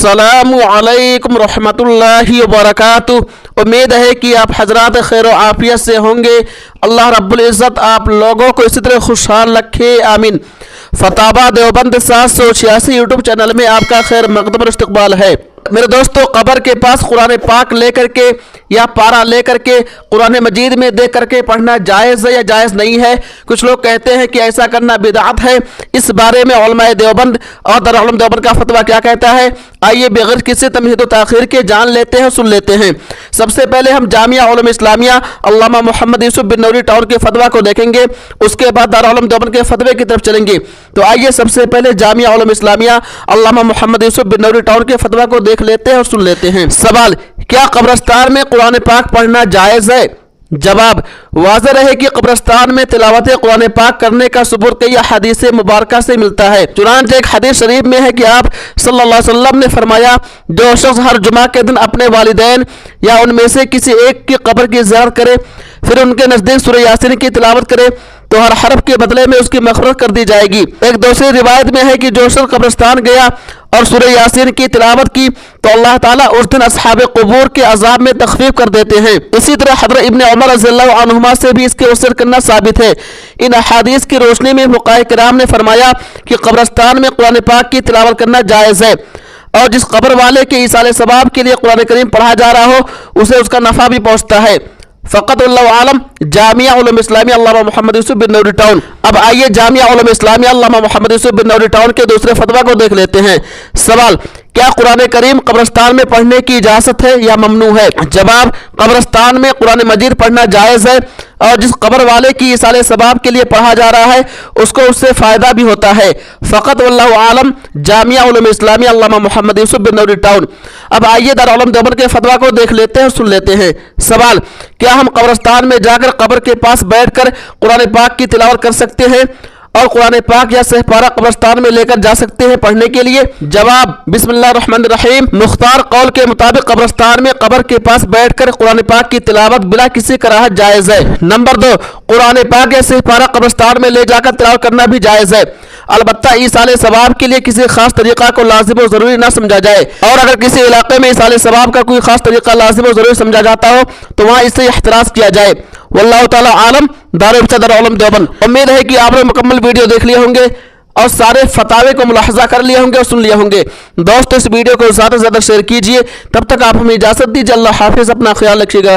अस्सलामु अलैकुम रहमतुल्लाहि व बरकातुहू। उम्मीद है कि आप हजरात खैर व आफियत से होंगे। अल्लाह रब्बुल इज़्ज़त आप लोगों को इसी तरह खुशहाल रखे, आमीन। फतावा देवबंद 786 यूट्यूब चैनल में आपका खैर मकदम इस्तकबाल है। मेरे दोस्तों, कब्र के पास कुरान पाक लेकर के या पारा लेकर के कुरान मजीद में देख करके पढ़ना जायज़ है या जायज़ नहीं है। कुछ लोग कहते हैं कि ऐसा करना बिदअत है। इस बारे में उलमाए देवबंद और दारुल उलूम देवबंद का फतवा क्या कहता है, आइए बगैर किसी तमहीद व ताख़ीर के जान लेते हैं, सुन लेते हैं। सबसे पहले हम जामिया उलूम इस्लामिया अल्लामा मोहम्मद यूसुफ बिन नूरी टाउन के फतवा को देखेंगे, उसके बाद दारुल उलूम देवबंद के फतवे की तरफ चलेंगे। तो आइए सबसे पहले जामिया उलूम इस्लामिया अल्लामा मोहम्मद यूसुफ बिन नूरी टाउन के फतवा को देख लेते हैं और सुन लेते हैं। सवाल, क्या कब्रिस्तान में कुरान पाक पढ़ना जायज़ है? जवाब, वाज़ेह है कि कब्रिस्तान में तिलावत कुरान पाक करने का सबूत कई हदीस मुबारका से मिलता है। चुनांचे एक हदीस शरीफ में है कि आप सल्लल्लाहु अलैहि वसल्लम ने फरमाया, जो शख्स हर जुमा के दिन अपने वालिदैन या उनमें से किसी एक की कब्र की ज़ियारत करे, फिर उनके नज़दीक सूरह यासीन की तिलावत करे, तो हर हरफ के बदले में उसकी मग़फ़िरत कर दी जाएगी। एक दूसरी रिवायत में है कि जो शख्स कब्रिस्तान गया और सूरह यासीन की तिलावत की, तो अल्लाह ताला उस दिन अस्हाब क़ुबूर के अज़ाब में तख़फ़ीफ़ कर देते हैं। इसी तरह हज़रत इब्न उमर रज़ियल्लाहु अन्हुमा से भी इसके वसीयत करना साबित है। इन अहादीस की रोशनी में फ़ुक़हाए किराम ने फरमाया कि कब्रिस्तान में कुरान पाक की तिलावत करना जायज़ है, और जिस कब्र वाले के ईसाले सवाब के लिए कुरान करीम पढ़ा जा रहा हो, उसे उसका नफ़ा भी पहुँचता है। फ़क़त वल्लाहु आलम। जामिया उलूम इस्लामिया अल्लामा मोहम्मद यूसुफ बिन नूरी टाउन। अब आइए जामिया उलूम इस्लामिया अल्लामा मोहम्मद यूसुफ बिन नूरी टाउन के दूसरे फतवा को देख लेते हैं। सवाल, क्या कुरान करीम कब्रिस्तान में पढ़ने की इजाज़त है या ममनू है? जवाब, कब्रिस्तान में कुरान मजीद पढ़ना जायज़ है, और जिस कब्र वाले की इसाले सवाब के लिए पढ़ा जा रहा है उसको उससे फ़ायदा भी होता है। फ़क़त वल्लाहु आलम। जामिया उलूम इस्लामिया अल्लामा मोहम्मद यूसुफ बिन नूरी टाउन। अब आइए दारुल उलूम देवबंद के फतवा को देख लेते हैं, सुन लेते हैं। सवाल, क्या हम कब्रिस्तान में जाकर कब्र के पास बैठकर कुरान पाक की तिलावत कर सकते हैं और कुरान पाक या सहपारा कब्रिस्तान में लेकर जा सकते हैं पढ़ने के लिए? जवाब, बिस्मिल्लाहिर्रहमानिर्रहीम। मुख्तार कौल के मुताबिक कब्रिस्तान में कब्र के पास बैठकर कुरान पाक की तिलावत बिला किसी कराहत जायज़ है। नंबर 2, कुरान पाक या सहपारा कब्रिस्तान में ले जाकर तिलावत करना भी जायज़ है, अलबत्ता ईसाले सवाब के लिए किसी खास तरीका को लाजिम और ज़रूरी ना समझा जाए, और अगर किसी इलाके में ईसाले सवाब का कोई खास तरीका लाजिम और ज़रूरी समझा जाता हो तो वहाँ इससे इख्तिराज़ किया जाए। वल्लाहु ताला आलम। दारुल उलूम देवबंद। उम्मीद है कि आपने मुकम्मल वीडियो देख लिए होंगे और सारे फतावे को मुलाहजा कर लिए होंगे और सुन लिए होंगे। दोस्तों, इस वीडियो को ज़्यादा से ज़्यादा शेयर कीजिए। तब तक आप हमें इजाज़त दीजिए। अल्लाह हाफिज़। अपना ख्याल रखिएगा।